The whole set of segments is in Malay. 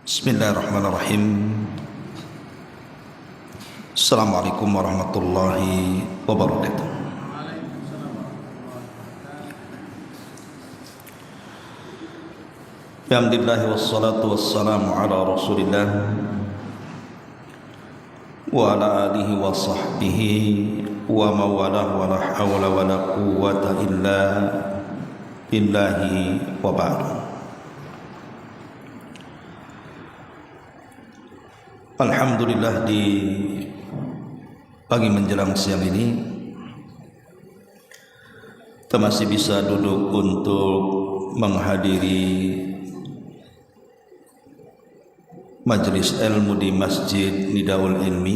Bismillahirrahmanirrahim. Assalamualaikum warahmatullahi wabarakatuh. Alhamdulillah wassalatu wassalamu ala Rasulillah wa ala alihi wa sahbihi wa mawalah wa la hawla wa la quwwata illa billahi wa ba'du. Alhamdulillah, di pagi menjelang siang ini kita masih bisa duduk untuk menghadiri majelis ilmu di Masjid Nidaul Ilmi.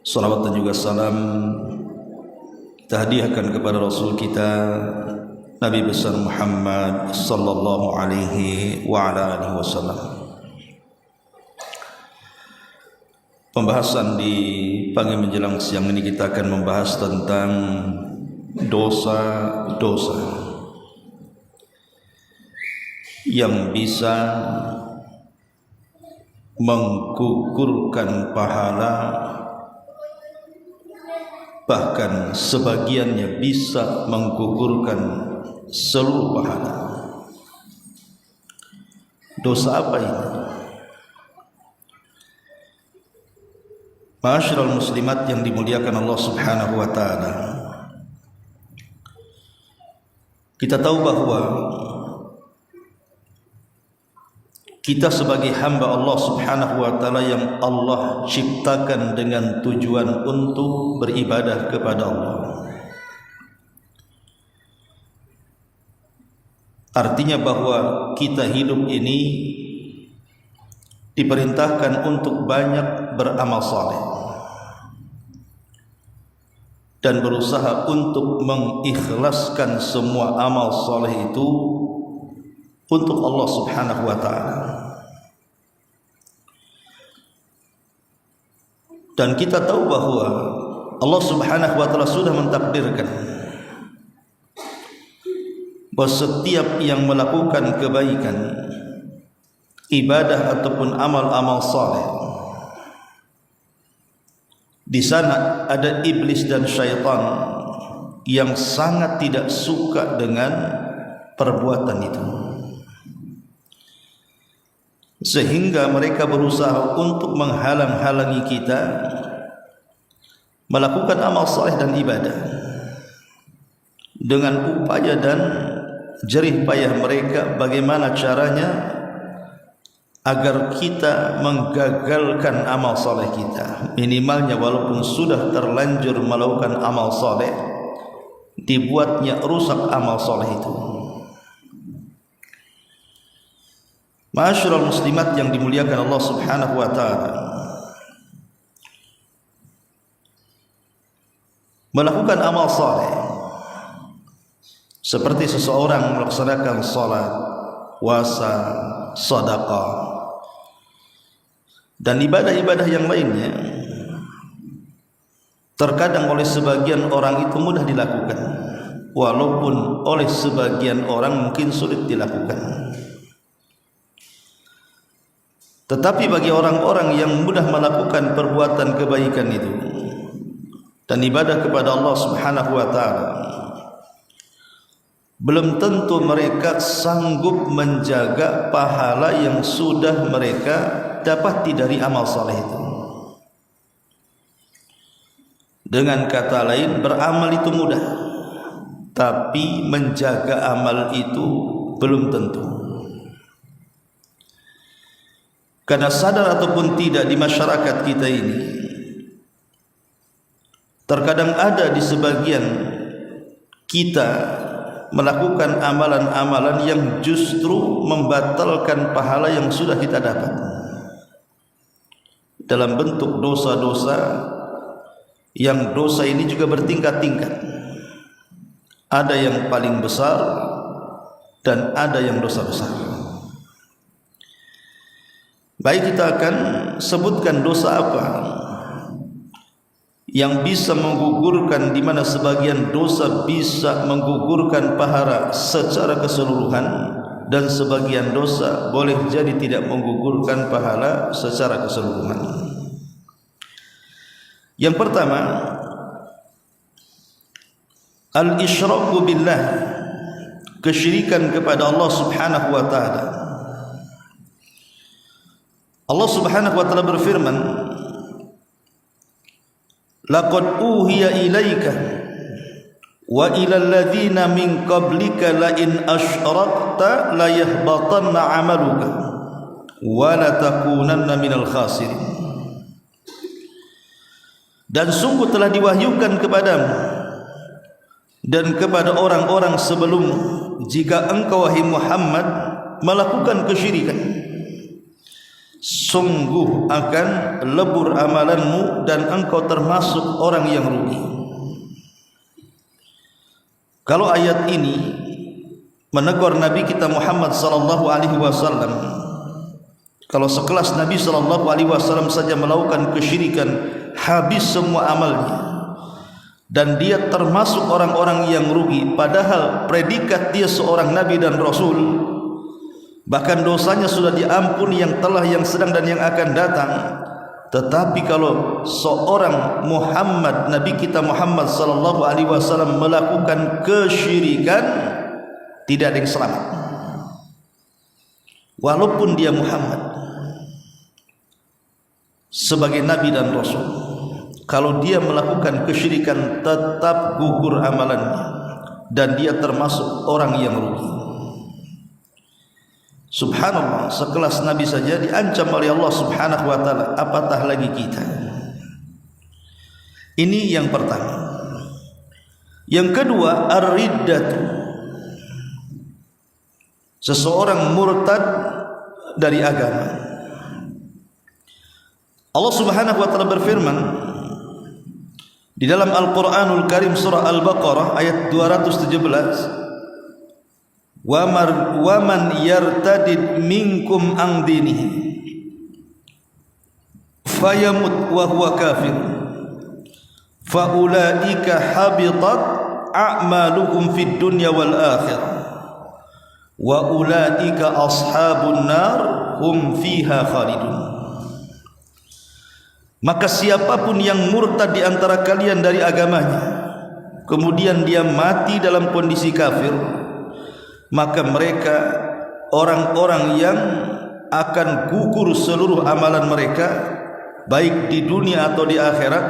Salawat dan juga salam kita hadiahkan kepada Rasul kita Nabi besar Muhammad sallallahu alaihi wa ala alihi wasallam. Pembahasan di pagi menjelang siang ini kita akan membahas tentang dosa-dosa yang bisa menggugurkan pahala, bahkan sebagiannya bisa menggugurkan seluruh pahala. Dosa apa ini? Ma'asyiral muslimat yang dimuliakan Allah Subhanahu wa taala. Kita tahu bahwa kita sebagai hamba Allah Subhanahu wa taala yang Allah ciptakan dengan tujuan untuk beribadah kepada Allah. Artinya bahwa kita hidup ini diperintahkan untuk banyak beramal saleh dan berusaha untuk mengikhlaskan semua amal saleh itu untuk Allah Subhanahu wa taala. Dan kita tahu bahwa Allah Subhanahu wa taala sudah mentakdirkan bahwa setiap yang melakukan kebaikan, ibadah ataupun amal-amal saleh, di sana ada iblis dan syaitan yang sangat tidak suka dengan perbuatan itu, sehingga mereka berusaha untuk menghalang-halangi kita melakukan amal saleh dan ibadah dengan upaya dan jerih payah mereka bagaimana caranya agar kita menggagalkan amal soleh kita. Minimalnya walaupun sudah terlanjur melakukan amal soleh, dibuatnya rusak amal soleh itu. Ma'asyiral muslimat yang dimuliakan Allah Subhanahu wa taala, melakukan amal soleh seperti seseorang melaksanakan salat, puasa, sedekah dan ibadah-ibadah yang lainnya, terkadang oleh sebagian orang itu mudah dilakukan, walaupun oleh sebagian orang mungkin sulit dilakukan. Tetapi bagi orang-orang yang mudah melakukan perbuatan kebaikan itu dan ibadah kepada Allah Subhanahu wa taala, belum tentu mereka sanggup menjaga pahala yang sudah mereka dapati dari amal saleh itu. Dengan kata lain, beramal itu mudah, tapi menjaga amal itu belum tentu. Karena sadar ataupun tidak di masyarakat kita ini, terkadang ada di sebagian kita melakukan amalan-amalan yang justru membatalkan pahala yang sudah kita dapat, dalam bentuk dosa-dosa yang dosa ini juga bertingkat-tingkat. Ada yang paling besar dan ada yang dosa besar. Baik, kita akan sebutkan dosa apa yang bisa menggugurkan, di mana sebagian dosa bisa menggugurkan pahala secara keseluruhan, dan sebagian dosa boleh jadi tidak menggugurkan pahala secara keseluruhan. Yang pertama, al-isyraku billah, kesyirikan kepada Allah Subhanahu wa taala. Allah Subhanahu wa taala berfirman, laqad uhiya ilaika wa ilal ladzina min qablika la in asyrakta la yahbatanna 'amaluka wa la takunanna minal khasirin. Dan sungguh telah diwahyukan kepadamu dan kepada orang-orang sebelummu, jika engkau wahai Muhammad melakukan kesyirikan, sungguh akan lebur amalanmu dan engkau termasuk orang yang rugi. Kalau ayat ini menegur Nabi kita Muhammad sallallahu alaihi wasallam, kalau sekelas Nabi sallallahu alaihi wasallam saja melakukan kesyirikan, habis semua amalnya dan dia termasuk orang-orang yang rugi, padahal predikat dia seorang nabi dan rasul, bahkan dosanya sudah diampuni yang telah, yang sedang dan yang akan datang. Tetapi kalau seorang Muhammad, Nabi kita Muhammad sallallahu alaihi wasallam melakukan kesyirikan, tidak ada yang selamat. Walaupun dia Muhammad sebagai nabi dan rasul, kalau dia melakukan kesyirikan tetap gugur amalannya dan dia termasuk orang yang rugi. Subhanallah, sekelas Nabi saja diancam oleh Allah Subhanahu wa taala, apatah lagi kita. Ini yang pertama. Yang kedua, ar-riddatu, seseorang murtad dari agama. Allah Subhanahu wa taala berfirman di dalam Al-Qur'anul Karim surah Al-Baqarah ayat 217, wa man yartadid minkum an dinihi fayamut wa huwa kafir fa ulaika habitat a'maluhum fid dunya wal akhirah wa ulaika ashabun nar hum fiha khalidun. Maka siapapun yang murtad di antara kalian dari agamanya, kemudian dia mati dalam kondisi kafir, maka mereka orang-orang yang akan gugur seluruh amalan mereka baik di dunia atau di akhirat,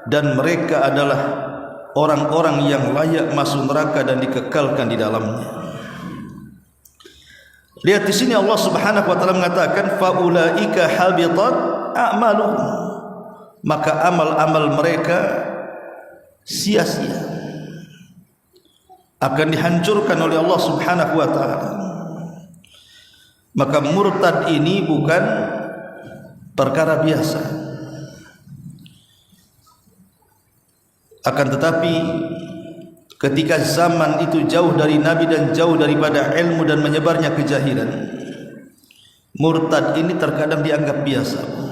dan mereka adalah orang-orang yang layak masuk neraka dan dikekalkan di dalamnya. Lihat di sini Allah Subhanahu wa taala mengatakan faulaika habitat a'maluhum, maka amal-amal mereka sia-sia, akan dihancurkan oleh Allah Subhanahu wa taala. Maka murtad ini bukan perkara biasa. Akan tetapi ketika zaman itu jauh dari Nabi dan jauh daripada ilmu dan menyebarnya kejahilan, murtad ini terkadang dianggap biasa.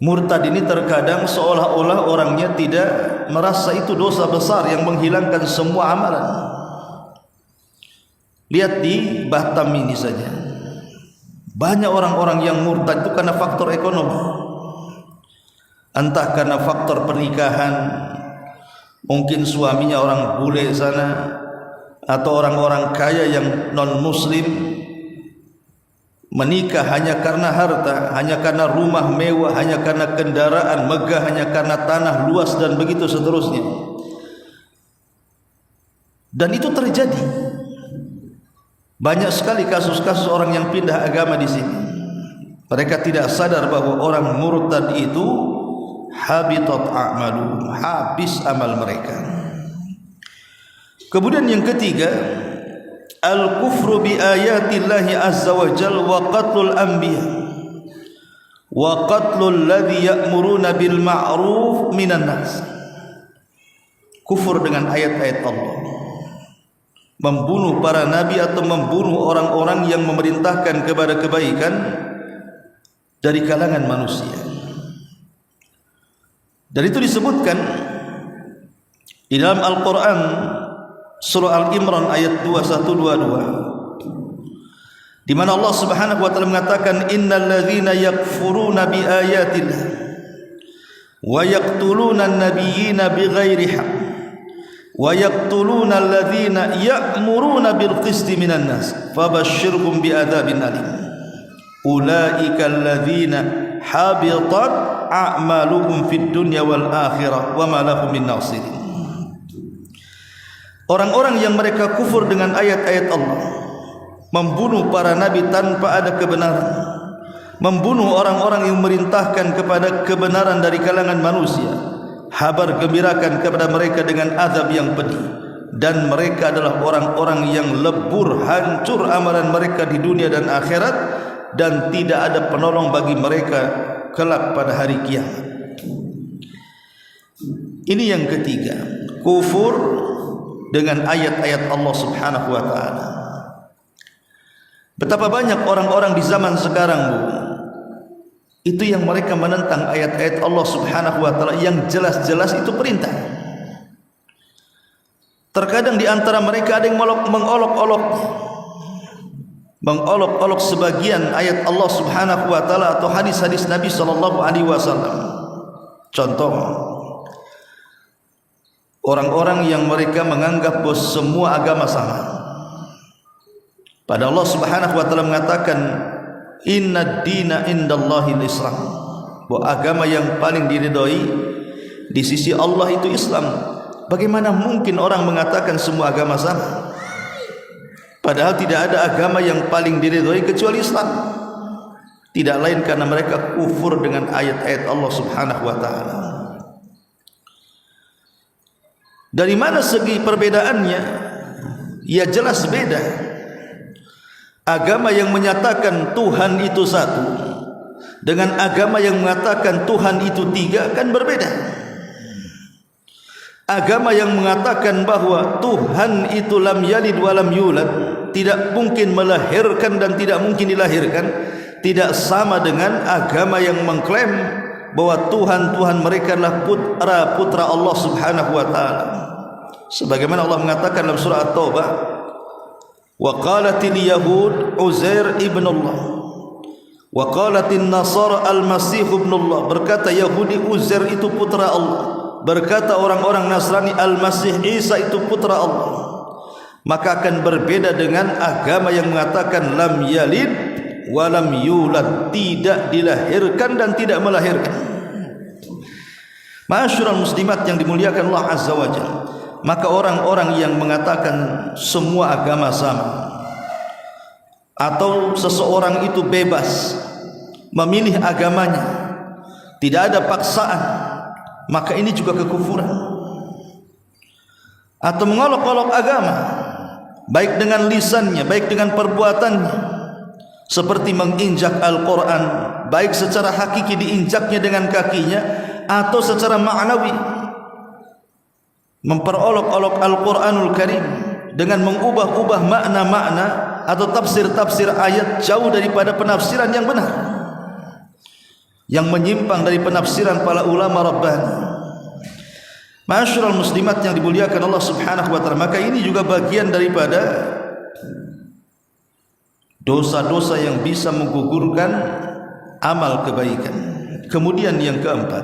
Murtad ini terkadang seolah-olah orangnya tidak merasa itu dosa besar yang menghilangkan semua amalan. Lihat di Batam ini saja, banyak orang-orang yang murtad itu karena faktor ekonomi, entah karena faktor pernikahan, mungkin suaminya orang bule sana, atau orang-orang kaya yang non muslim menikah hanya karena harta, hanya karena rumah mewah, hanya karena kendaraan megah, hanya karena tanah luas dan begitu seterusnya. Dan itu terjadi. Banyak sekali kasus-kasus orang yang pindah agama di sini. Mereka tidak sadar bahwa orang murtad itu habitat a'malu, habis amal mereka. Kemudian yang ketiga, al-kufru bi ayatillahi azza wa jalla wa qatlul anbiya wa qatlul ladzi ya'muruna bil ma'ruf minan nas. Kufur dengan ayat-ayat Allah, membunuh para nabi atau membunuh orang-orang yang memerintahkan kepada kebaikan dari kalangan manusia. Dan itu disebutkan di dalam Al-Quran surah Al-Imran ayat 2122, di mana Allah Subhanahu wa taala mengatakan innal ladzina yakfuruna bi ayatillah wa yaqtuluna an-nabiyyina bighairi haqq wa yaqtuluna alladhina ya'muruna bil qisti minan nas fabashshirhum bi'adzabin alim ulaika alladhina habitat a'maluhum fid dunya wal akhirah wa ma lahum min nasirin. Orang-orang yang mereka kufur dengan ayat-ayat Allah, membunuh para nabi tanpa ada kebenaran, membunuh orang-orang yang memerintahkan kepada kebenaran dari kalangan manusia, habar gembirakan kepada mereka dengan azab yang pedih, dan mereka adalah orang-orang yang lebur, hancur amalan mereka di dunia dan akhirat, dan tidak ada penolong bagi mereka kelak pada hari kiamat. Ini yang ketiga, kufur dengan ayat-ayat Allah Subhanahu wa taala. Betapa banyak orang-orang di zaman sekarang, Bu, itu yang mereka menentang ayat-ayat Allah Subhanahu wa taala yang jelas-jelas itu perintah. Terkadang di antara mereka ada yang mengolok-olok sebagian ayat Allah Subhanahu wa taala atau hadis-hadis Nabi sallallahu alaihi wasallam. Contoh, orang-orang yang mereka menganggap bahwa semua agama sama. Pada Allah Subhanahu wa taala mengatakan innad dina indallahil Islam, bahwa agama yang paling diridhoi di sisi Allah itu Islam. Bagaimana mungkin orang mengatakan semua agama sama? Padahal tidak ada agama yang paling diridhoi kecuali Islam. Tidak lain karena mereka kufur dengan ayat-ayat Allah Subhanahu wa taala. Dari mana segi perbedaannya? Ya jelas beda. Agama yang menyatakan Tuhan itu satu dengan agama yang mengatakan Tuhan itu tiga kan berbeda. Agama yang mengatakan bahwa Tuhan itu lam yalid wa lam yulad, tidak mungkin melahirkan dan tidak mungkin dilahirkan, tidak sama dengan agama yang mengklaim bahwa Tuhan mereka adalah putra Allah Subhanahu wa taala. Sebagaimana Allah mengatakan dalam surah At-Taubah, wa qalatil yahud Uzair ibn Allah wa qalatin nasara al-masih ibn Allah. Berkata Yahudi Uzair itu putra Allah, berkata orang-orang Nasrani al-Masih Isa itu putra Allah. Maka akan berbeda dengan agama yang mengatakan lam yalid wa lam yulad, tidak dilahirkan dan tidak melahirkan. Ma'asyiral muslimat yang dimuliakan Allah Azza wa Jalla, maka orang-orang yang mengatakan semua agama sama, atau seseorang itu bebas memilih agamanya, tidak ada paksaan, maka ini juga kekufuran. Atau mengolok-olok agama, baik dengan lisannya, baik dengan perbuatannya, seperti menginjak Al-Quran, baik secara hakiki diinjaknya dengan kakinya, atau secara ma'nawi memperolok-olok Al-Quranul Karim dengan mengubah-ubah makna-makna atau tafsir-tafsir ayat jauh daripada penafsiran yang benar, yang menyimpang dari penafsiran para ulama Rabbani. Ma'asyiral muslimat yang dimuliakan Allah Subhanahu wa taala, maka ini juga bagian daripada dosa-dosa yang bisa menggugurkan amal kebaikan. Kemudian yang keempat,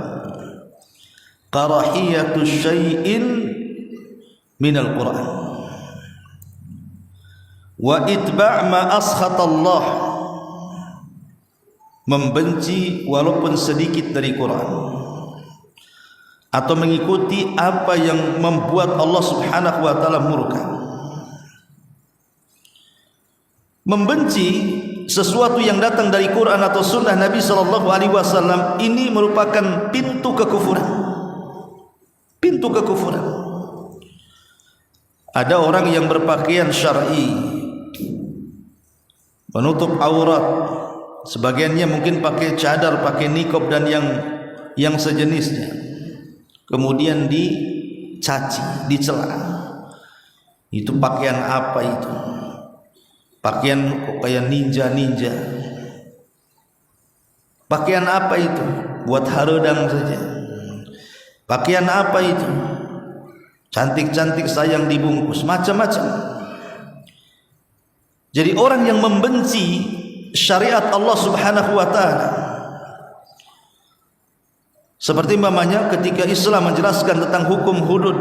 karahiyatu syai'in minal Quran wa itba' ma askhata Allah, membenci walaupun sedikit dari Quran, atau mengikuti apa yang membuat Allah Subhanahu wa taala murka. Membenci sesuatu yang datang dari Quran atau sunnah Nabi sallallahu alaihi wasallam ini merupakan pintu kekufuran. Pintu kekufuran. Ada orang yang berpakaian syar'i, menutup aurat, sebagiannya mungkin pakai cadar, pakai niqab dan yang sejenisnya, kemudian dicaci, dicela. Itu pakaian apa itu? Pakaian kayak ninja. Pakaian apa itu? Buat harodang saja. Pakaian apa itu? cantik-cantik sayang dibungkus, macam-macam. Jadi orang yang membenci syariat Allah Subhanahu wa taala, seperti umpamanya ketika Islam menjelaskan tentang hukum hudud,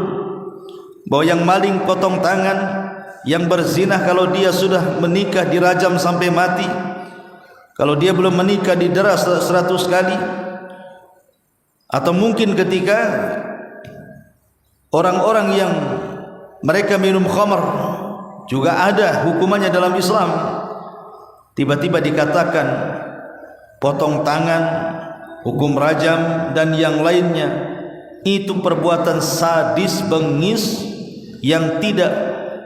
bahwa yang maling potong tangan, yang berzina kalau dia sudah menikah dirajam sampai mati, kalau dia belum menikah didera 100 kali. Atau mungkin ketika orang-orang yang mereka minum khamr, juga ada hukumannya dalam Islam, tiba-tiba dikatakan potong tangan, hukum rajam dan yang lainnya. Itu perbuatan sadis, bengis, yang tidak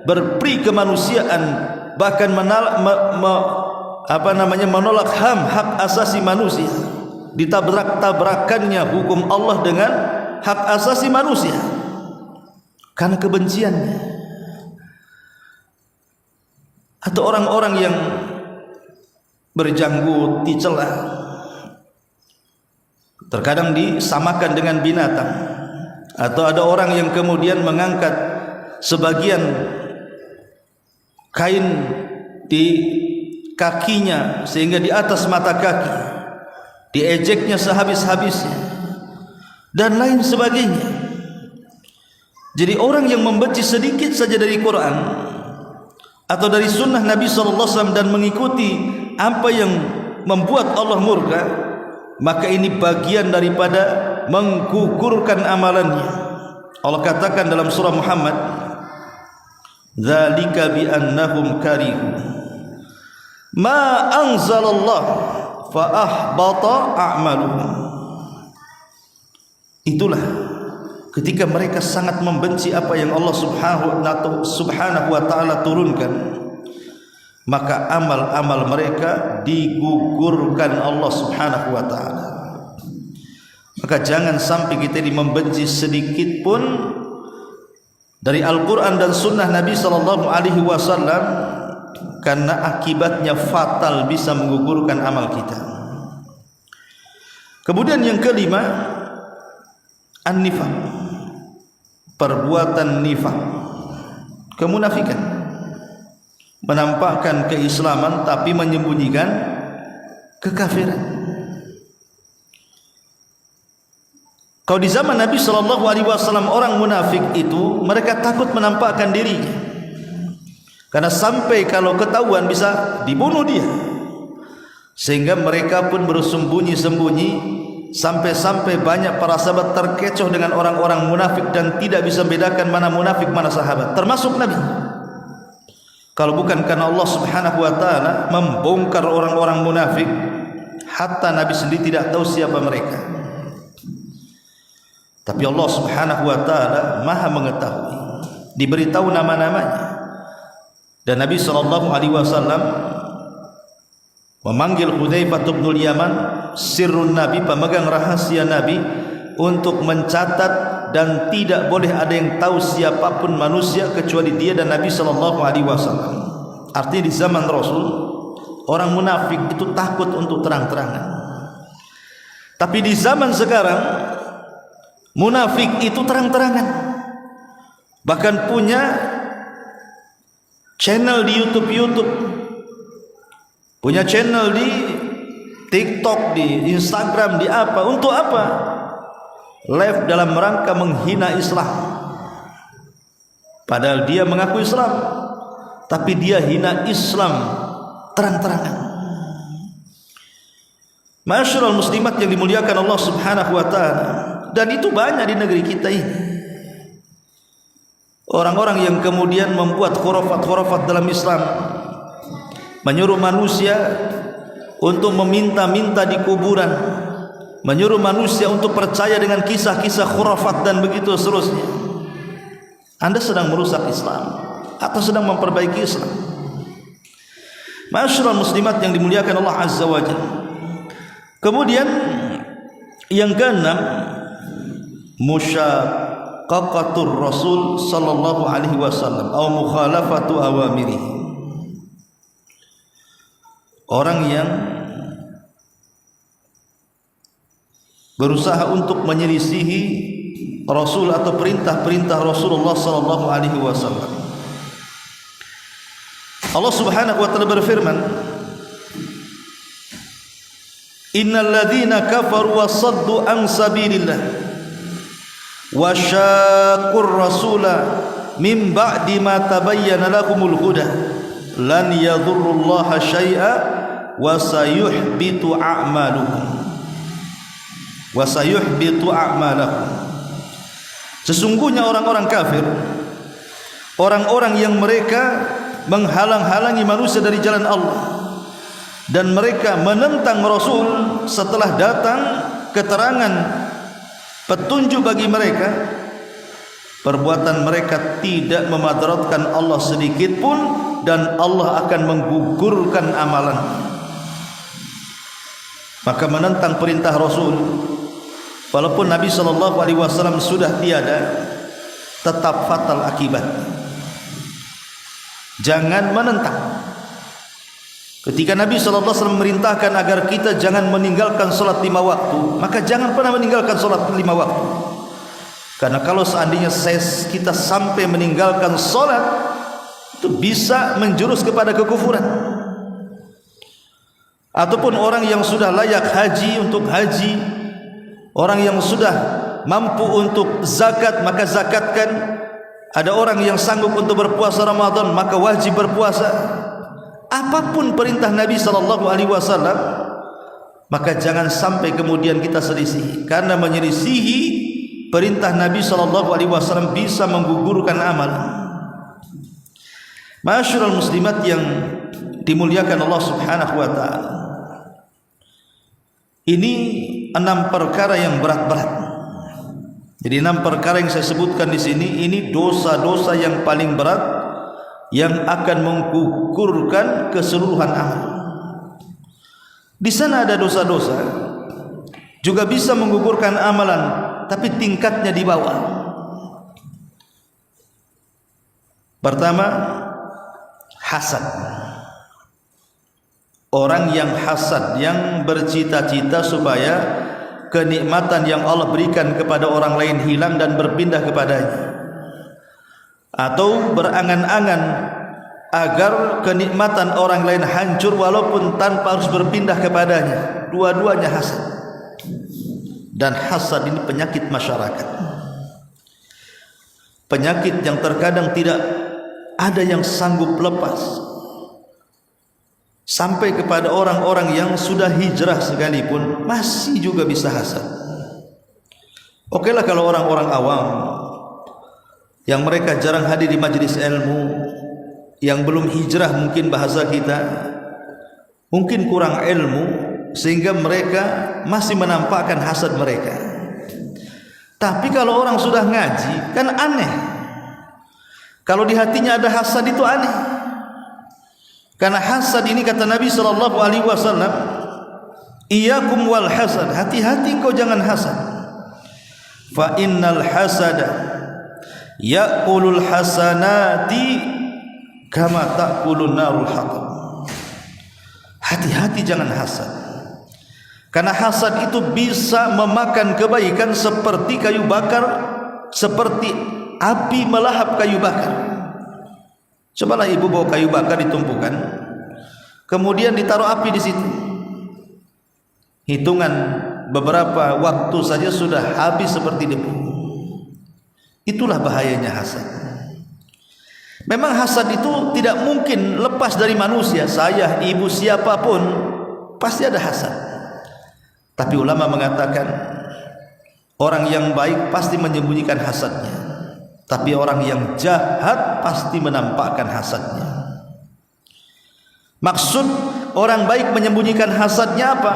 berperi kemanusiaan, bahkan menolak hak asasi manusia. Ditabrak-tabrakannya hukum Allah dengan hak asasi manusia karena kebenciannya. Atau orang-orang yang berjanggut dicela, terkadang disamakan dengan binatang. Atau ada orang yang kemudian mengangkat sebagian kain di kakinya sehingga di atas mata kaki, diejeknya sehabis-habisnya, dan lain sebagainya. Jadi orang yang membenci sedikit saja dari Quran atau dari sunnah Nabi SAW dan mengikuti apa yang membuat Allah murka, maka ini bagian daripada menggugurkan amalannya. Allah katakan dalam surah Muhammad, dzalika bi annahum karihu ma anzalallah fa ahbata a'maluhum. Itulah ketika mereka sangat membenci apa yang Allah Subhanahu wa taala turunkan, maka amal-amal mereka digugurkan Allah Subhanahu wa taala. Maka jangan sampai kita membenci sedikit pun dari Al-Quran dan Sunnah Nabi sallallahu alaihi wasallam, karena akibatnya fatal, bisa menggugurkan amal kita. Kemudian yang kelima, an-nifaq, perbuatan nifaq, kemunafikan, menampakkan keislaman tapi menyembunyikan kekafiran. Kalau di zaman Nabi sallallahu alaihi wasallam orang munafik itu mereka takut menampakkan dirinya, karena sampai kalau ketahuan bisa dibunuh dia, sehingga mereka pun bersembunyi-sembunyi, sampai-sampai banyak para sahabat terkecoh dengan orang-orang munafik dan tidak bisa membedakan mana munafik mana sahabat, termasuk Nabi. Kalau bukan karena Allah Subhanahu wa taala membongkar orang-orang munafik, hatta Nabi sendiri tidak tahu siapa mereka. Tapi Allah Subhanahu wa taala Maha mengetahui, diberitahu nama-namanya. Dan Nabi sallallahu alaihi wasallam memanggil Hudzaifah bin Yaman, sirrun Nabi, pemegang rahasia Nabi, untuk mencatat, dan tidak boleh ada yang tahu siapapun manusia kecuali dia dan Nabi sallallahu alaihi wasallam. Artinya di zaman Rasul orang munafik itu takut untuk terang-terangan. Tapi di zaman sekarang munafik itu terang-terangan, bahkan punya channel di YouTube, punya channel di TikTok, di Instagram, di apa. Untuk apa? Live dalam rangka menghina Islam. Padahal dia mengaku Islam, tapi dia hina Islam terang-terangan. Ma'asyiral muslimat yang dimuliakan Allah Subhanahu wa taala. Dan itu banyak di negeri kita ini, orang-orang yang kemudian membuat khurafat-khurafat dalam Islam, menyuruh manusia untuk meminta-minta di kuburan, menyuruh manusia untuk percaya dengan kisah-kisah khurafat dan begitu seterusnya. Anda sedang merusak Islam atau sedang memperbaiki Islam? Ma'asyiral muslimat yang dimuliakan Allah Azza wa Jalla. Kemudian yang keenam, musyaqqaqatur Rasul sallallahu alaihi wasallam atau mukhalafatu awamiri. Orang yang berusaha untuk menyelisihi Rasul atau perintah-perintah Rasulullah sallallahu alaihi wasallam. Allah Subhanahu wa taala berfirman, innal ladzina kafaru wasaddu an sabilillah wa syaqqur rasula min ba'di ma tabayyana lahumul huda lan yadhurrullaha syai'a wa sayuhbitu a'malahum. Sesungguhnya orang-orang kafir, orang-orang yang mereka menghalang-halangi manusia dari jalan Allah dan mereka menentang Rasul setelah datang keterangan petunjuk bagi mereka, perbuatan mereka tidak memadaratkan Allah sedikit pun dan Allah akan menggugurkan amalan. Maka menentang perintah Rasul walaupun Nabi SAW sudah tiada, tetap fatal akibat. Jangan menentang. Ketika Nabi SAW memerintahkan agar kita jangan meninggalkan solat 5 waktu, maka jangan pernah meninggalkan solat 5 waktu. Karena kalau seandainya kita sampai meninggalkan solat, itu bisa menjurus kepada kekufuran. Ataupun orang yang sudah layak haji untuk haji, orang yang sudah mampu untuk zakat maka zakatkan. Ada orang yang sanggup untuk berpuasa Ramadan maka wajib berpuasa. Apapun perintah Nabi SAW, maka jangan sampai kemudian kita selisih, karena menyelisihi perintah Nabi SAW bisa menggugurkan amal. Ma'asyiral muslimat yang dimuliakan Allah Subhanahu wa taala, ini 6 perkara yang berat-berat. Jadi 6 perkara yang saya sebutkan di sini, ini dosa-dosa yang paling berat yang akan menggugurkan keseluruhan amal. Di sana ada dosa-dosa juga bisa menggugurkan amalan, tapi tingkatnya di bawah. Pertama, hasad. Orang yang hasad, yang bercita-cita supaya kenikmatan yang Allah berikan kepada orang lain hilang dan berpindah kepadanya, atau berangan-angan agar kenikmatan orang lain hancur walaupun tanpa harus berpindah kepadanya. Dua-duanya hasad. Dan hasad ini penyakit masyarakat, penyakit yang terkadang tidak ada yang sanggup lepas, sampai kepada orang-orang yang sudah hijrah sekalipun masih juga bisa hasad. Oke lah kalau orang-orang awam yang mereka jarang hadir di majelis ilmu, yang belum hijrah, mungkin bahasa kita mungkin kurang ilmu sehingga mereka masih menampakkan hasad mereka. Tapi kalau orang sudah ngaji kan aneh, kalau di hatinya ada hasad itu aneh. Karena hasad ini kata Nabi SAW, iyyakum wal hasad, hati-hati kau jangan hasad. Fa innal hasada ya'kulul hasanati kama ta'kulun narul hatab. Hati-hati jangan hasad, karena hasad itu bisa memakan kebaikan seperti kayu bakar, seperti api melahap kayu bakar. Cobalah ibu bawa kayu bakar ditumpukan, kemudian ditaruh api di situ. Hitungan beberapa waktu saja sudah habis seperti debu. Itulah bahayanya hasad. Memang hasad itu tidak mungkin lepas dari manusia. Saya, ibu, siapapun pasti ada hasad. Tapi ulama mengatakan orang yang baik pasti menyembunyikan hasadnya, tapi orang yang jahat pasti menampakkan hasadnya. Maksud orang baik menyembunyikan hasadnya apa?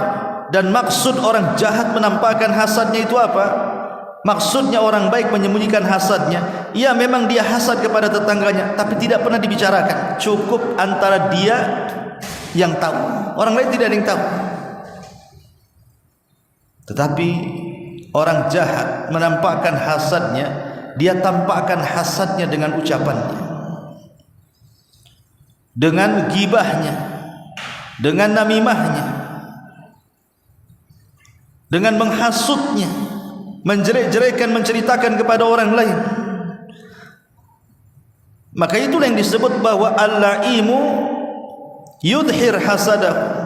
Dan maksud orang jahat menampakkan hasadnya itu apa? Maksudnya orang baik menyembunyikan hasadnya, ya memang dia hasad kepada tetangganya, tapi tidak pernah dibicarakan. Cukup antara dia yang tahu, orang lain tidak ada yang tahu. Tetapi orang jahat menampakkan hasadnya, dia tampakkan hasadnya dengan ucapannya, dengan gibahnya, dengan namimahnya, dengan menghasutnya. menjelek-jelekan, menceritakan kepada orang lain. Maka itulah yang disebut bahwa al-la'imu yudhir hasadah.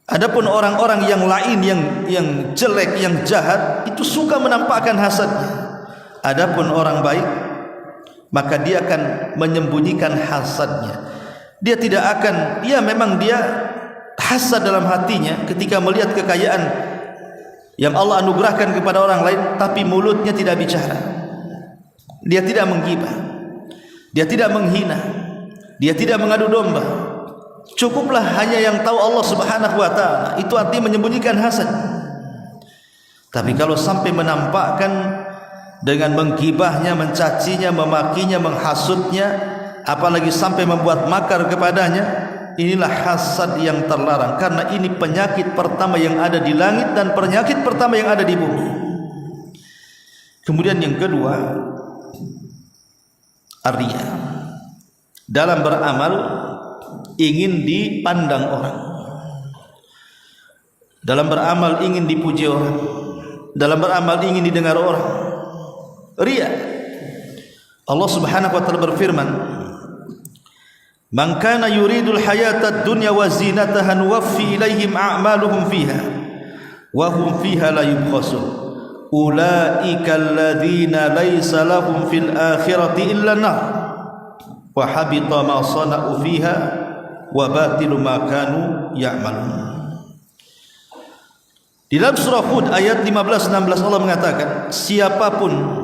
Adapun orang-orang yang lain, yang jelek, yang jahat, itu suka menampakkan hasadnya. Adapun orang baik, maka dia akan menyembunyikan hasadnya. Dia tidak akan, memang dia hasad dalam hatinya ketika melihat kekayaan yang Allah anugerahkan kepada orang lain, tapi mulutnya tidak bicara. Dia tidak menggibah, dia tidak menghina, dia tidak mengadu domba. Cukuplah hanya yang tahu Allah Subhanahu wa ta'ala. Itu artinya menyembunyikan hasad. Tapi kalau sampai menampakkan dengan menggibahnya, mencacinya, memakinya, menghasutnya, apalagi sampai membuat makar kepadanya, inilah hasad yang terlarang. Karena ini penyakit pertama yang ada di langit dan penyakit pertama yang ada di bumi. Kemudian yang kedua, ar-riya. Dalam beramal ingin dipandang orang, dalam beramal ingin dipuji orang, dalam beramal ingin didengar orang. Riya. Allah Subhanahu wa ta'ala berfirman, "Man kana yuridul hayatad dunya wa zinataha nuwaffi ilaihim a'maluhum fiha wa hum fiha la yubkhasun. Ulaika alladhina laysa lahum fil akhirati illa an-nar wa habita ma sana'u fiha wa batilu ma kanu ya'malun." Di dalam surah Hud ayat 15-16 Allah mengatakan, siapapun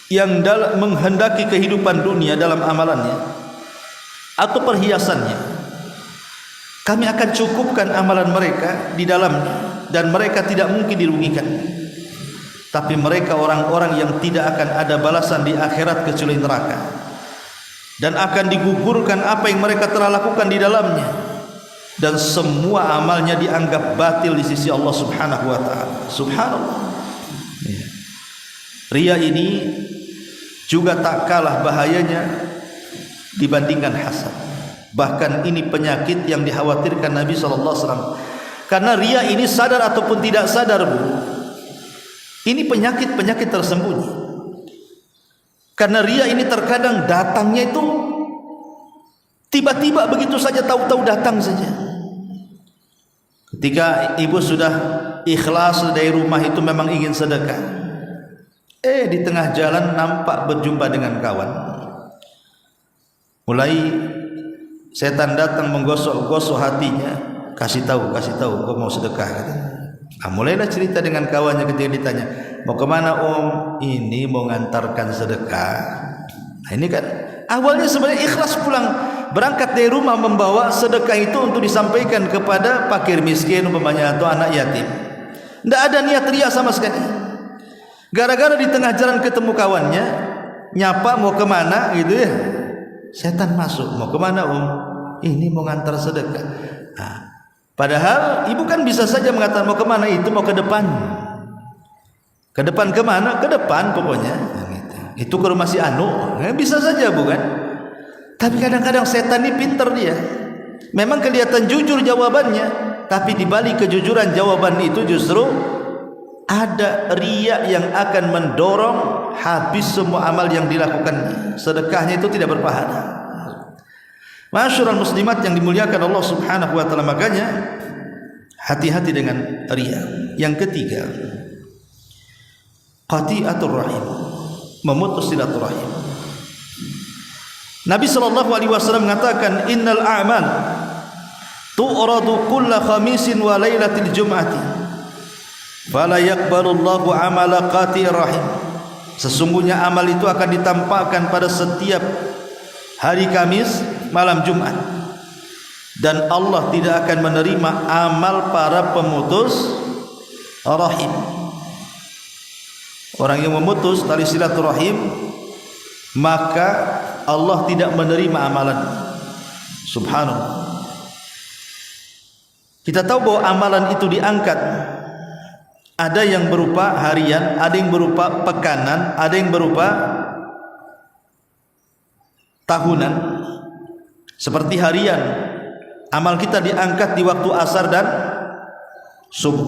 yang menghendaki kehidupan dunia dalam amalannya atau perhiasannya, kami akan cukupkan amalan mereka di dalamnya dan mereka tidak mungkin dirugikan. Tapi mereka orang-orang yang tidak akan ada balasan di akhirat kecuali neraka, dan akan digugurkan apa yang mereka telah lakukan di dalamnya, dan semua amalnya dianggap batil di sisi Allah Subhanahu wa ta'ala. Subhanallah. Riya ini juga tak kalah bahayanya dibandingkan hasad. Bahkan ini penyakit yang dikhawatirkan Nabi SAW. Karena riya ini sadar ataupun tidak sadar, Bu, ini penyakit-penyakit tersembunyi. Karena riya ini terkadang datangnya itu tiba-tiba begitu saja, tahu-tahu datang saja. Ketika ibu sudah ikhlas dari rumah itu memang ingin sedekah, di tengah jalan nampak berjumpa dengan kawan. Mulai setan datang menggosok-gosok hatinya, kasih tahu, kau mau sedekah, katanya. Mulailah cerita dengan kawannya. Ketika ditanya, mau kemana om? Ini mau ngantarkan sedekah. Ini kan awalnya sebenarnya ikhlas pulang, berangkat dari rumah membawa sedekah itu untuk disampaikan kepada fakir miskin umpamanya atau anak yatim. Tidak ada niat riya sama sekali. Gara-gara di tengah jalan ketemu kawannya, nyapa mau kemana gitu ya, setan masuk. Mau kemana om? Ini mau ngantar sedekah. Padahal ibu kan bisa saja mengatakan mau kemana itu, mau ke depan. Ke depan kemana? Ke depan pokoknya. Itu ke rumah si Anu. Bisa saja bukan? Tapi kadang-kadang setan ini pintar dia. Memang kelihatan jujur jawabannya, tapi di balik kejujuran jawaban itu justru ada riya yang akan mendorong habis semua amal yang dilakukannya. Sedekahnya itu tidak berpahala. Masyarul muslimat yang dimuliakan Allah Subhanahu wa ta'ala, makanya hati-hati dengan riya. Yang ketiga, qati'atur rahim, memutus silaturahim. Nabi SAW mengatakan, innal a'mal tu'radu kulla khamisin wa laylatil jum'ati fala yaqbalullahu amala qati'ir rahim. Sesungguhnya amal itu akan ditampakkan pada setiap hari Kamis, malam Jumat, dan Allah tidak akan menerima amal para pemutus rahim. Orang yang memutus tali silaturahim, maka Allah tidak menerima amalan. Subhanallah. Kita tahu bahwa amalan itu diangkat. Ada yang berupa harian, ada yang berupa pekanan, ada yang berupa tahunan. Seperti harian, amal kita diangkat di waktu asar dan subuh.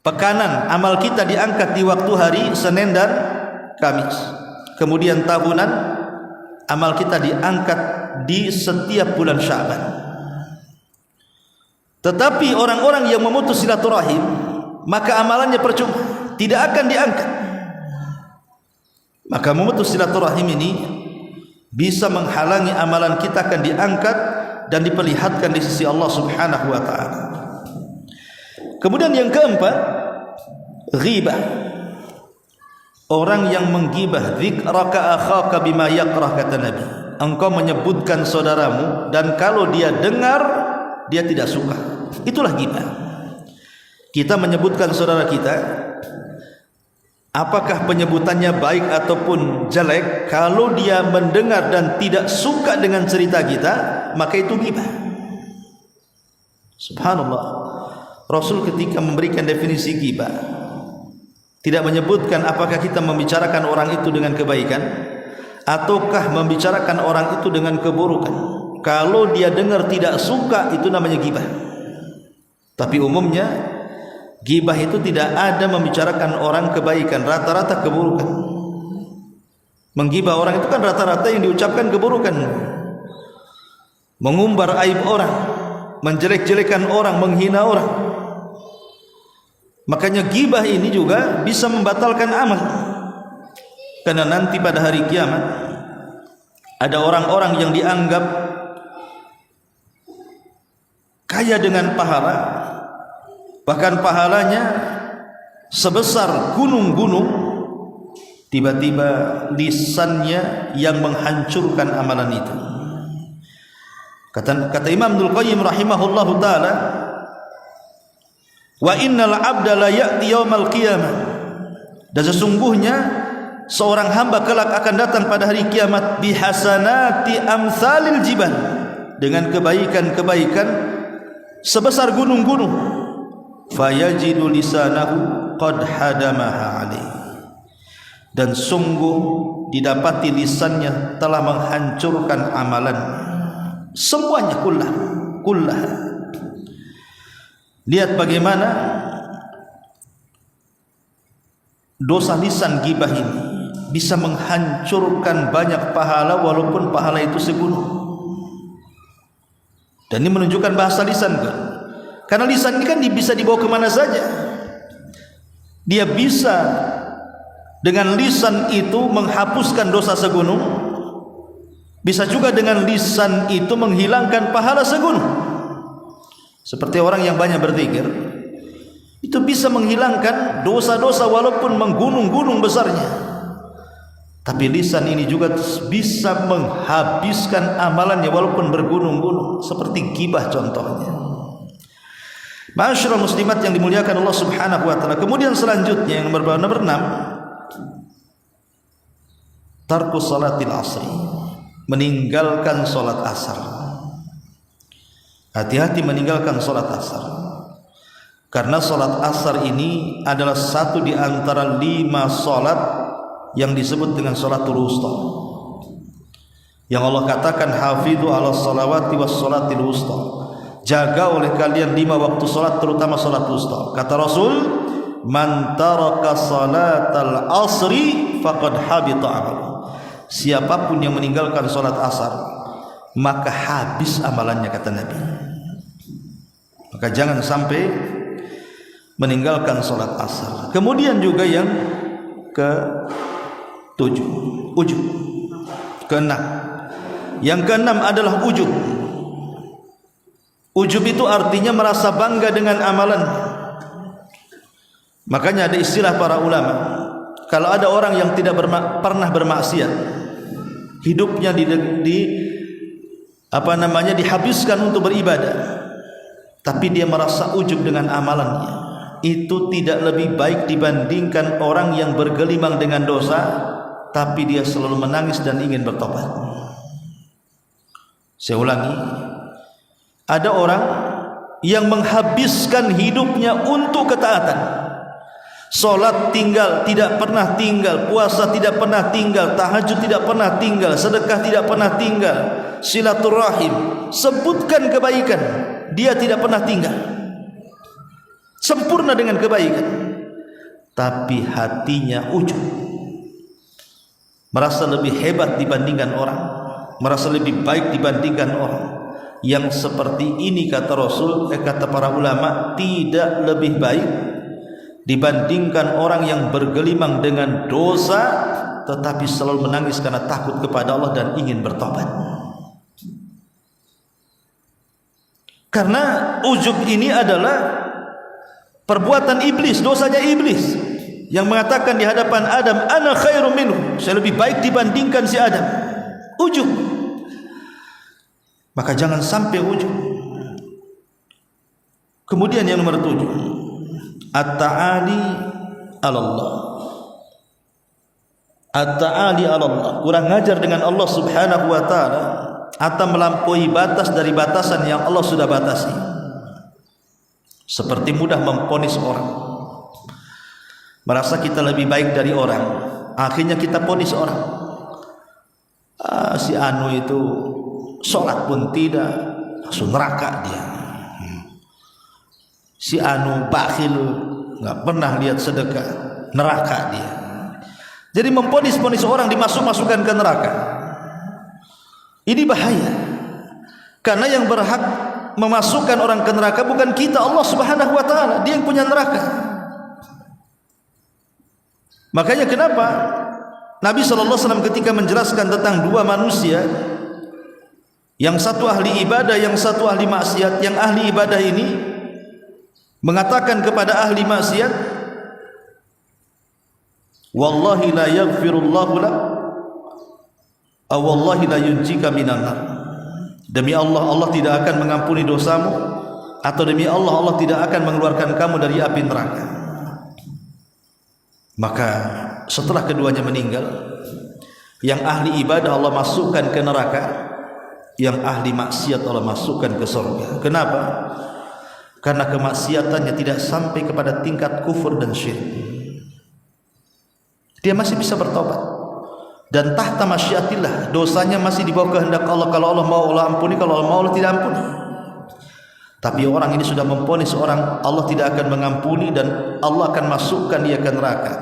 pekanan amal kita diangkat di waktu hari Senin dan Kamis. Kemudian tahunan amal kita diangkat di setiap bulan Sya'ban. Tetapi orang-orang yang memutus silaturahim, maka amalannya percuma, tidak akan diangkat. Maka memutus silaturahim ini bisa menghalangi amalan kita akan diangkat dan diperlihatkan di sisi Allah Subhanahu wa taala. Kemudian yang keempat, ghibah. Orang yang menggibah, dzikraka akhaka bima yakrah, kata Nabi. Engkau menyebutkan saudaramu dan kalau dia dengar dia tidak suka. Itulah ghibah. Kita menyebutkan saudara kita, apakah penyebutannya baik ataupun jelek, kalau dia mendengar dan tidak suka dengan cerita kita, maka itu ghibah. Subhanallah. Rasul ketika memberikan definisi ghibah tidak menyebutkan apakah kita membicarakan orang itu dengan kebaikan ataukah membicarakan orang itu dengan keburukan. Kalau dia dengar tidak suka, itu namanya ghibah. Tapi umumnya ghibah itu tidak ada membicarakan orang kebaikan, rata-rata keburukan. Menggibah orang itu kan rata-rata yang diucapkan keburukan, mengumbar aib orang, menjelek-jelekan orang, menghina orang. Makanya ghibah ini juga bisa membatalkan amal. Karena nanti pada hari kiamat ada orang-orang yang dianggap kaya dengan pahala, bahkan pahalanya sebesar gunung-gunung, tiba-tiba lisannya yang menghancurkan amalan itu. Kata Imam Ibnul Qayyim rahimahullahu taala, wa innal abda la ya'ti yaumal qiyamah, dan sesungguhnya seorang hamba kelak akan datang pada hari kiamat bihasanati amsalil jibal, dengan kebaikan-kebaikan sebesar gunung-gunung, fayajidu lisanahu qad hadamaha alaih, dan sungguh didapati lisannya telah menghancurkan amalan semuanya, kullah. Lihat bagaimana dosa lisan ghibah ini bisa menghancurkan banyak pahala walaupun pahala itu segunung. Dan ini menunjukkan bahasa lisan kan? Karena lisan ini kan bisa dibawa kemana saja. Dia bisa dengan lisan itu menghapuskan dosa segunung, bisa juga dengan lisan itu menghilangkan pahala segunung. Seperti orang yang banyak berzikir, itu bisa menghilangkan dosa-dosa walaupun menggunung-gunung besarnya. Tapi lisan ini juga bisa menghabiskan amalannya walaupun bergunung-gunung, seperti ghibah contohnya. Ma'asyiral muslimat yang dimuliakan Allah Subhanahu wa taala. Kemudian selanjutnya yang nomor 6, tarku salatil asri, meninggalkan salat asar. Hati-hati meninggalkan salat asar, karena salat asar ini adalah satu di antara 5 salat yang disebut dengan salatul wusta, yang Allah katakan hafidhu ala salawati was salatil wusta, jaga oleh kalian 5 waktu salat, terutama salat wusta. Kata Rasul, man taraka salatal asri faqad habita amaluhu, siapapun yang meninggalkan salat asar maka habis amalannya, kata Nabi. Maka jangan sampai meninggalkan salat asar. Kemudian juga yang ke-7, ujub. Ke-6, yang ke-6 adalah ujub. Ujub itu artinya merasa bangga dengan amalan. Makanya ada istilah para ulama, kalau ada orang yang tidak pernah bermaksiat, hidupnya dihabiskan untuk beribadah, tapi dia merasa ujub dengan amalannya, itu tidak lebih baik dibandingkan orang yang bergelimang dengan dosa tapi dia selalu menangis dan ingin bertobat. Saya ulangi, ada orang yang menghabiskan hidupnya untuk ketaatan. Salat tinggal, tidak pernah tinggal. Puasa tidak pernah tinggal. Tahajud tidak pernah tinggal. Sedekah tidak pernah tinggal. Silaturahim, sebutkan kebaikan, dia tidak pernah tinggal. sempurna dengan kebaikan, tapi hatinya ujub, merasa lebih hebat dibandingkan orang, merasa lebih baik dibandingkan orang. Yang seperti ini kata Rasul, kata para ulama, tidak lebih baik dibandingkan orang yang bergelimang dengan dosa tetapi selalu menangis karena takut kepada Allah dan ingin bertobat. Karena ujub ini adalah perbuatan iblis, dosanya iblis yang mengatakan di hadapan Adam, ana khairum minhu, saya lebih baik dibandingkan si Adam. Ujub. Maka jangan sampai ujub. Kemudian yang nomor 7, at-ta'ali 'ala Allah. At-ta'ali 'ala Allah, kurang ngajar dengan Allah Subhanahu wa taala atau melampaui batas dari batasan yang Allah sudah batasi. Seperti mudah memponis orang, merasa kita lebih baik dari orang, akhirnya kita ponis orang. Si anu itu sholat pun tidak, langsung neraka dia. Si anu bakhil, nggak pernah lihat sedekah, neraka dia. Jadi memponis-ponis orang, dimasukkan ke neraka. Ini bahaya, karena yang berhak memasukkan orang ke neraka bukan kita, Allah Subhanahu wa taala. Dia yang punya neraka. Makanya kenapa Nabi SAW ketika menjelaskan tentang dua manusia, yang satu ahli ibadah, yang satu ahli maksiat, yang ahli ibadah ini mengatakan kepada ahli maksiat, wallahi la yaghfirullahu lak, wallahi la yunjika minan nar. Demi Allah, Allah tidak akan mengampuni dosamu, atau demi Allah, Allah tidak akan mengeluarkan kamu dari api neraka. Maka setelah keduanya meninggal, yang ahli ibadah Allah masukkan ke neraka, yang ahli maksiat Allah masukkan ke surga. Kenapa? Karena kemaksiatannya tidak sampai kepada tingkat kufur dan syirik. Dia masih bisa bertobat, dan tahta masyiatillah, dosanya masih di bawah kehendak Allah. Kalau Allah mau, Allah ampuni; kalau Allah mau, Allah tidak ampuni. Tapi orang ini sudah memponis orang, Allah tidak akan mengampuni dan Allah akan masukkan dia ke neraka,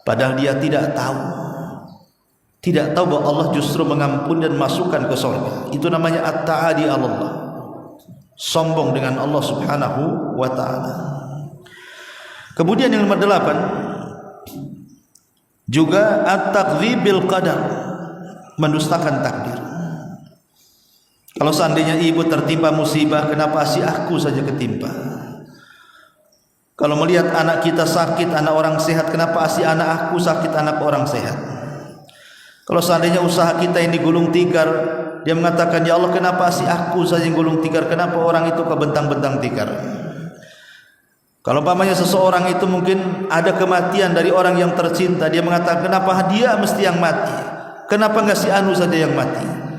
padahal dia tidak tahu bahwa Allah justru mengampuni dan masukkan ke surga. Itu namanya at-ta'adi 'ala Allah, sombong dengan Allah Subhanahu wa taala. Kemudian yang nomor 8 juga at-takdzib bil qadar, mendustakan takdir. Kalau seandainya ibu tertimpa musibah, kenapa si aku saja ketimpa? Kalau melihat anak kita sakit, anak orang sehat, kenapa si anak aku sakit, anak orang sehat? Kalau seandainya usaha kita ini gulung tikar, dia mengatakan, ya Allah, kenapa si aku saja yang gulung tikar, kenapa orang itu kebentang-bentang tikar? Kalau umpamanya seseorang itu mungkin ada kematian dari orang yang tercinta, dia mengatakan, kenapa dia mesti yang mati, kenapa enggak si anu saja yang mati?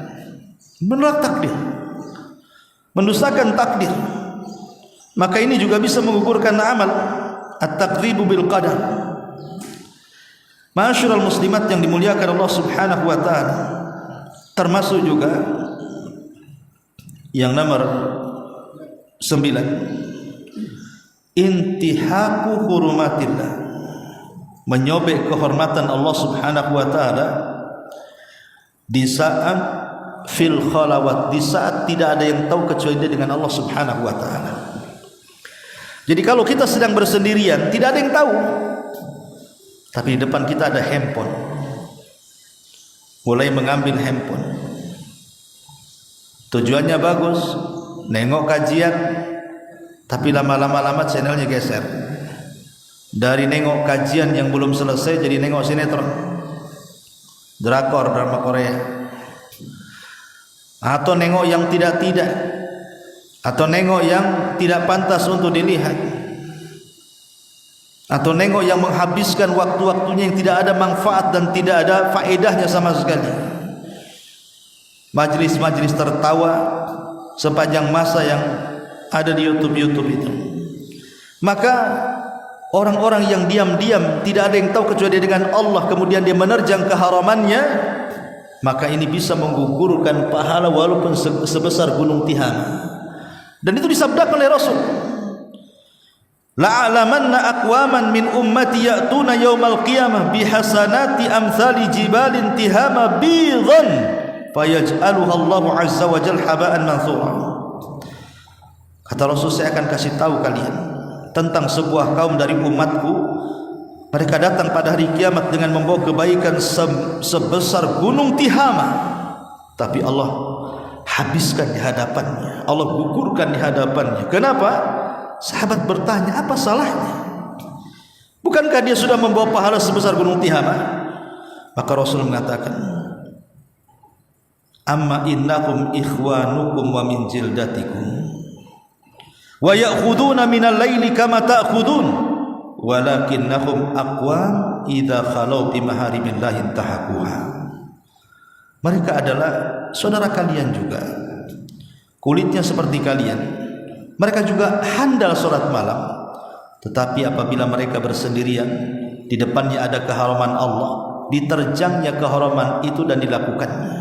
Menolak takdir, mendustakan takdir. Maka ini juga bisa menggugurkan amal, at-takdzibu bil qadar. Ma'asyiral muslimat yang dimuliakan Allah Subhanahu wa taala, termasuk juga yang nomor 9, intihaku hurumatillah, menyobek kehormatan Allah Subhanahu wa taala di saat fil khalawat, di saat tidak ada yang tahu kecuali dia dengan Allah Subhanahu wa taala. Jadi kalau kita sedang bersendirian, tidak ada yang tahu, tapi di depan kita ada handphone, mulai mengambil handphone, tujuannya bagus, nengok kajian, tapi lama-lama channelnya geser, dari nengok kajian yang belum selesai jadi nengok sinetron, drakor, drama Korea, atau nengok yang tidak-tidak, atau nengok yang tidak pantas untuk dilihat, atau nengok yang menghabiskan waktu-waktunya yang tidak ada manfaat dan tidak ada faedahnya sama sekali. Majlis-majlis tertawa sepanjang masa yang ada di YouTube itu. Maka orang-orang yang diam-diam tidak ada yang tahu kecuali dengan Allah, kemudian dia menerjang keharamannya, maka ini bisa menggugurkan pahala walaupun sebesar gunung Tihama. Dan itu disabdakan oleh Rasul, la'alamanna aqwaman min ummati ya'tuna yaumal qiyamah bihasanati amsali jibalin tihama bidhan fayaj'aluha Allahu azza wa jalla haba'an manthura. Kata Rasul, saya akan kasih tahu kalian tentang sebuah kaum dari umatku, mereka datang pada hari kiamat dengan membawa kebaikan sebesar gunung Tihama, tapi Allah habiskan di hadapannya, Allah gugurkan di hadapannya. Kenapa? Sahabat bertanya, apa salahnya? Bukankah dia sudah membawa pahala sebesar gunung Tihama? Maka Rasul mengatakan, amma innakum ikhwanukum wa min jildatikum wa ya'khuduna minal laili kama ta'khudun walakinnahum aqwam idza khalau bi maharimillahi intahaquha. Mereka adalah saudara kalian juga, kulitnya seperti kalian. Mereka juga handal salat malam, tetapi apabila mereka bersendirian, di depannya ada keharaman Allah, diterjangnya keharaman itu dan dilakukannya,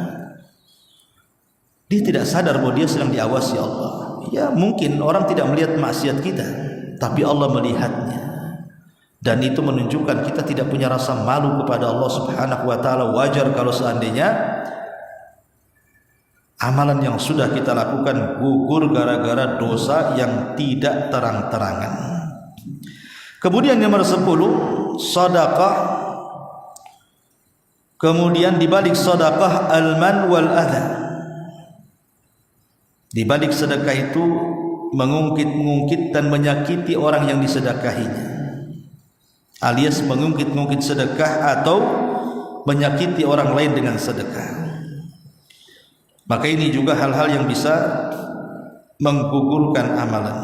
dia tidak sadar bahwa dia sedang diawasi Allah. Ya, mungkin orang tidak melihat maksiat kita, tapi Allah melihatnya, dan itu menunjukkan kita tidak punya rasa malu kepada Allah Subhanahu wa taala. Wajar kalau seandainya amalan yang sudah kita lakukan gugur gara-gara dosa yang tidak terang-terangan. Kemudian nomor 10, sedekah. Kemudian dibalik sedekah al-man wal adha. Di balik sedekah itu mengungkit-ungkit dan menyakiti orang yang disedekahinya, alias mengungkit-ungkit sedekah atau menyakiti orang lain dengan sedekah. Maka ini juga hal-hal yang bisa menggugurkan amalan.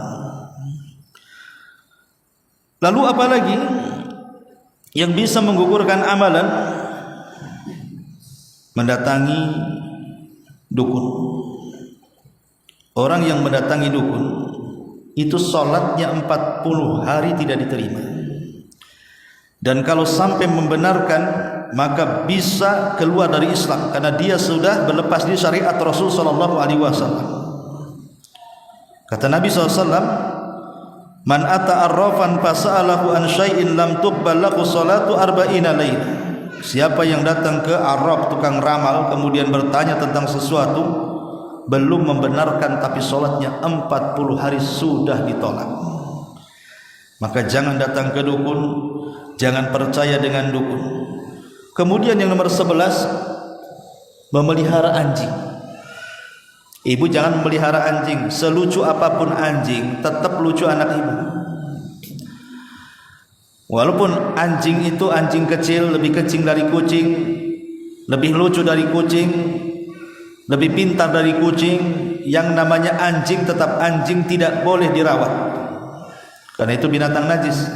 Lalu apalagi yang bisa menggugurkan amalan? Mendatangi dukun. Orang yang mendatangi dukun itu sholatnya 40 hari tidak diterima, dan kalau sampai membenarkan maka bisa keluar dari Islam karena dia sudah berlepas di syariat Rasul sallallahu alaihi wasallam. Kata Nabi SAW, man ata arrafan fasa'alahu an syai'in lam tuqbal lahu salatu arba'ina laila. Siapa yang datang ke arraf, tukang ramal, kemudian bertanya tentang sesuatu, belum membenarkan tapi sholatnya 40 hari sudah ditolak, maka jangan datang ke dukun, jangan percaya dengan dukun. Kemudian yang nomor 11, memelihara anjing. Ibu jangan memelihara anjing, selucu apapun anjing tetap lucu anak ibu. Walaupun anjing itu anjing kecil, lebih kecil dari kucing, lebih lucu dari kucing, lebih pintar dari kucing, yang namanya anjing tetap anjing, tidak boleh dirawat karena itu binatang najis.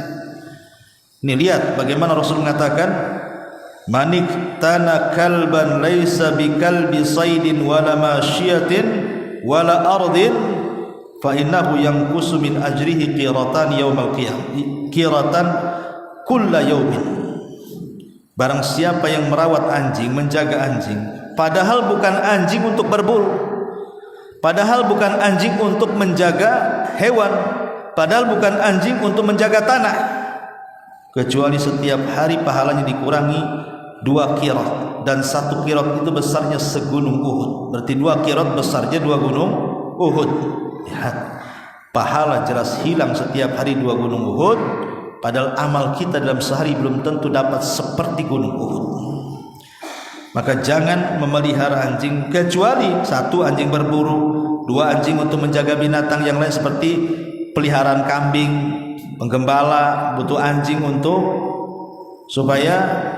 Ini lihat bagaimana Rasul mengatakan, manik tana kalban laisa bikalbi saydin wala masyiatin wala ardin fa innahu yanqusu min ajrihi qiratan yaumal qiyamah, qiratan kulla yaumin. Barang siapa yang merawat anjing, menjaga anjing, padahal bukan anjing untuk berburu, padahal bukan anjing untuk menjaga hewan, padahal bukan anjing untuk menjaga tanah, kecuali setiap hari pahalanya dikurangi 2 qirat, dan 1 qirat itu besarnya segunung Uhud. Berarti 2 qirat besarnya 2 gunung Uhud. Lihat, pahala jelas hilang setiap hari 2 gunung Uhud, padahal amal kita dalam sehari belum tentu dapat seperti gunung Uhud. Maka jangan memelihara anjing, kecuali 1 anjing berburu, 2 anjing untuk menjaga binatang yang lain seperti peliharaan kambing, penggembala butuh anjing untuk supaya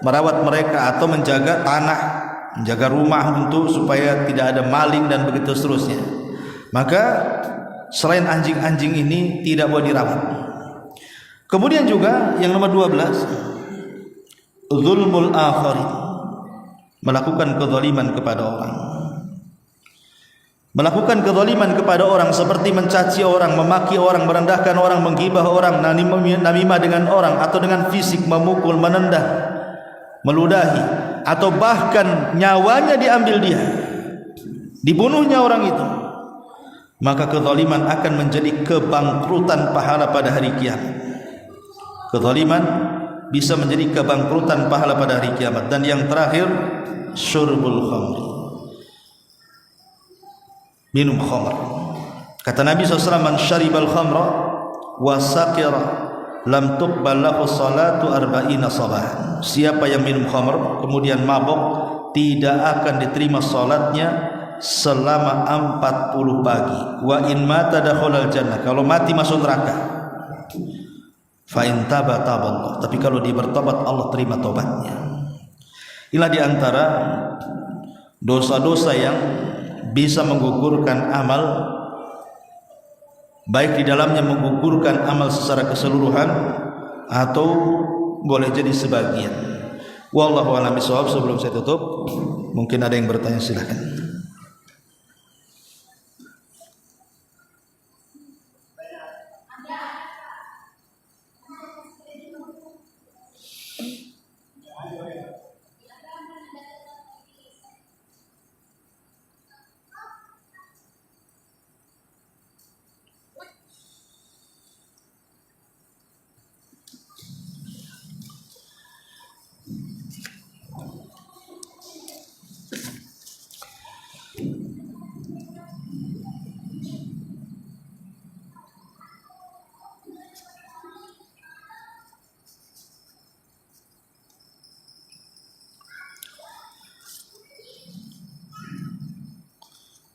merawat mereka, atau menjaga tanah, menjaga rumah untuk supaya tidak ada maling dan begitu seterusnya. Maka selain anjing-anjing ini tidak boleh dirawat. Kemudian juga yang nomor 12, zulmul akharin, melakukan kezaliman kepada orang. Melakukan kezaliman kepada orang seperti mencaci orang, memaki orang, merendahkan orang, menggibah orang, namimah dengan orang, atau dengan fisik memukul, menendang, meludahi, atau bahkan nyawanya diambil dia, dibunuhnya orang itu. maka kezaliman akan menjadi kebangkrutan pahala pada hari kiamat. Kezaliman bisa menjadi kebangkrutan pahala pada hari kiamat. Dan yang terakhir, syurbul khamri, minum khamr. Kata Nabi SAW, man syaribal khamra wa saqira lam tuqbal lahu salatu arba'ina sabahan. Siapa yang minum khamr kemudian mabuk, tidak akan diterima salatnya selama 40 pagi. Wa in mata dakhalal jannah, kalau mati masuk neraka. Fa in taba taballah, tapi kalau dia bertobat Allah terima tobatnya. Inilah di antara dosa-dosa yang bisa menggugurkan amal, baik di dalamnya menggugurkan amal secara keseluruhan atau boleh jadi sebagian. Wallahu a'lam bishawab. Sebelum saya tutup, mungkin ada yang bertanya, silakan.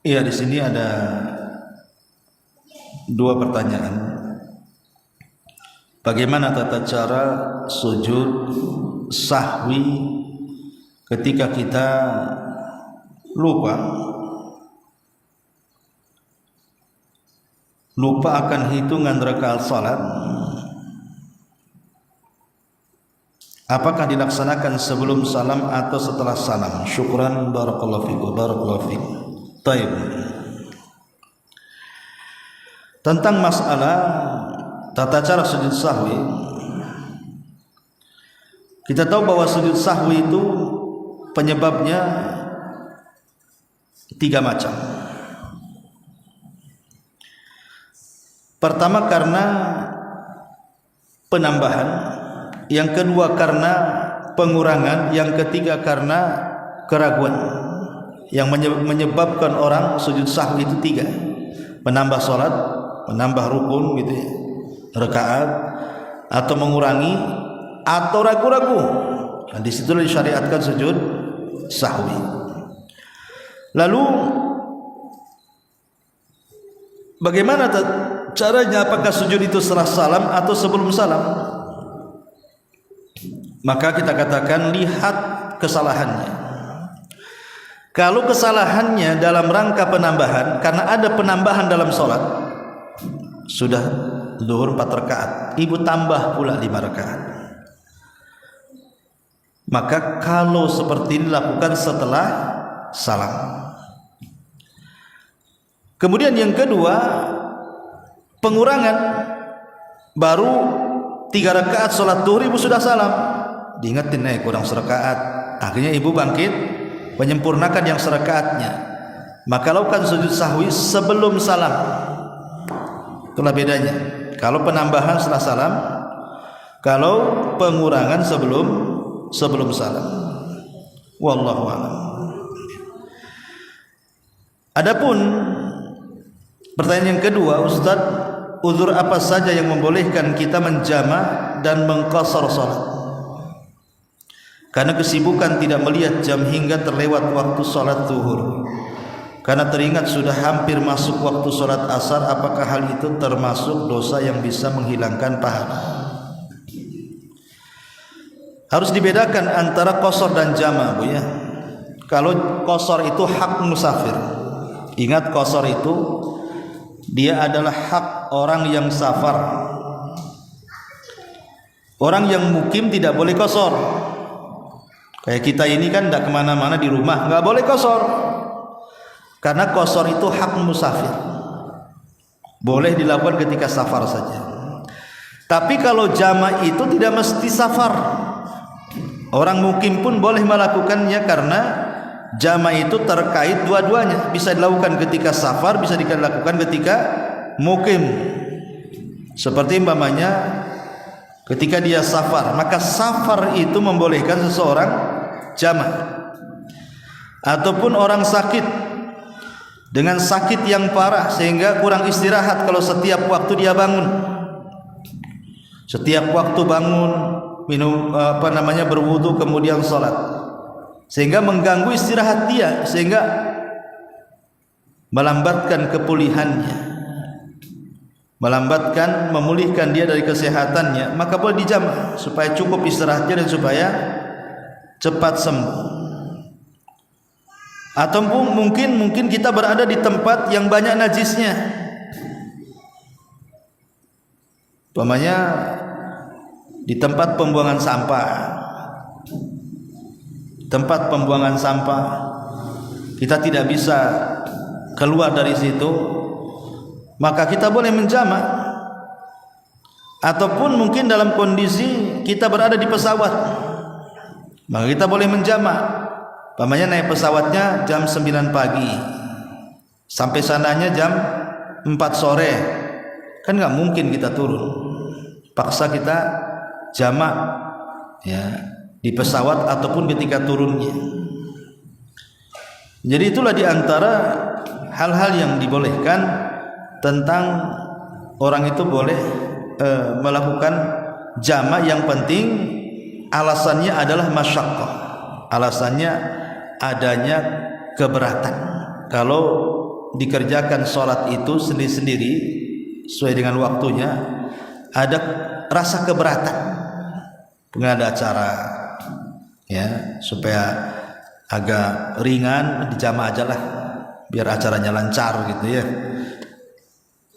Iya, di sini ada dua pertanyaan. Bagaimana tata cara sujud sahwi ketika kita lupa akan hitungan rakaat salat? Apakah dilaksanakan sebelum salam atau setelah salam? Syukran, barakallahu fikum, barakallahu fikum. Taib. Tentang masalah tata cara sujud sahwi, kita tahu bahwa sujud sahwi itu penyebabnya 3 macam. Pertama karena penambahan, yang kedua karena pengurangan, yang ketiga karena keraguan. Yang menyebabkan orang sujud sahwi itu 3: menambah salat, menambah rukun gitu ya, rakaat, atau mengurangi, atau ragu-ragu. Nah, di situ disyariatkan sujud sahwi. Lalu bagaimana caranya? Apakah sujud itu setelah salam atau sebelum salam? Maka kita katakan, lihat kesalahannya. Kalau kesalahannya dalam rangka penambahan, karena ada penambahan dalam sholat, sudah zuhur 4 rakaat, ibu tambah pula 5 rakaat, maka kalau seperti ini dilakukan setelah salam. Kemudian yang kedua, pengurangan, baru 3 rakaat sholat zuhur ibu sudah salam, diingetin kurang serakaat, akhirnya ibu bangkit menyempurnakan yang serakaatnya, maka lakukan sujud sahwi sebelum salam. Itulah bedanya. Kalau penambahan setelah salam, kalau pengurangan sebelum salam. Wallahu a'lam. Adapun pertanyaan yang kedua, Ustaz, uzur apa saja yang membolehkan kita menjama' dan mengqashar salat? Karena kesibukan tidak melihat jam hingga terlewat waktu sholat zuhur. Karena teringat sudah hampir masuk waktu sholat asar, apakah hal itu termasuk dosa yang bisa menghilangkan pahala? Harus dibedakan antara qashar dan jama', Bu ya. Kalau qashar itu hak musafir. Ingat, qashar itu dia adalah hak orang yang safar. Orang yang mukim tidak boleh qashar. Kayak kita ini kan tidak kemana-mana, di rumah nggak boleh qashar, karena qashar itu hak musafir, boleh dilakukan ketika safar saja. Tapi kalau jama' itu tidak mesti safar, orang mukim pun boleh melakukannya karena jama' itu terkait dua-duanya, bisa dilakukan ketika safar, bisa dilakukan ketika mukim. Seperti umpamanya ketika dia safar, maka safar itu membolehkan seseorang jama'. Ataupun orang sakit dengan sakit yang parah sehingga kurang istirahat, kalau setiap waktu dia bangun, setiap waktu bangun, minum berwudu kemudian salat, sehingga mengganggu istirahat dia, sehingga melambatkan kepulihannya, melambatkan memulihkan dia dari kesehatannya, maka boleh dijama' supaya cukup istirahatnya dan supaya cepat sembuh. Atau mungkin kita berada di tempat yang banyak najisnya, umpamanya di tempat pembuangan sampah, kita tidak bisa keluar dari situ, maka kita boleh menjama'. Ataupun mungkin dalam kondisi kita berada di pesawat, maka kita boleh menjama'. Umpamanya naik pesawatnya jam 9 pagi, sampai sananya jam 4 sore, kan nggak mungkin kita turun, paksa kita jama' ya di pesawat ataupun ketika turunnya. Jadi itulah diantara hal-hal yang dibolehkan tentang orang itu boleh melakukan jama'. Yang penting alasannya adalah masyaqqah, alasannya adanya keberatan. Kalau dikerjakan sholat itu sendiri-sendiri sesuai dengan waktunya, ada rasa keberatan, ada acara ya, supaya agak ringan dijama' aja lah biar acaranya lancar gitu ya.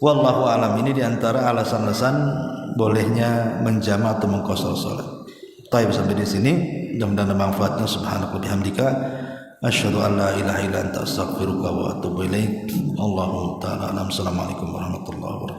Wallahu alam. Ini diantara alasan-alasan bolehnya menjama' atau mengqashar salat. Baik, sampai di sini mudah-mudahan manfaatnya. Subhanaka wa bihamdika asyhadu an la ilaha illa anta astaghfiruka wa atubu ilaik. Allahu ta'ala alam. Assalamualaikum warahmatullahi wabarakatuh.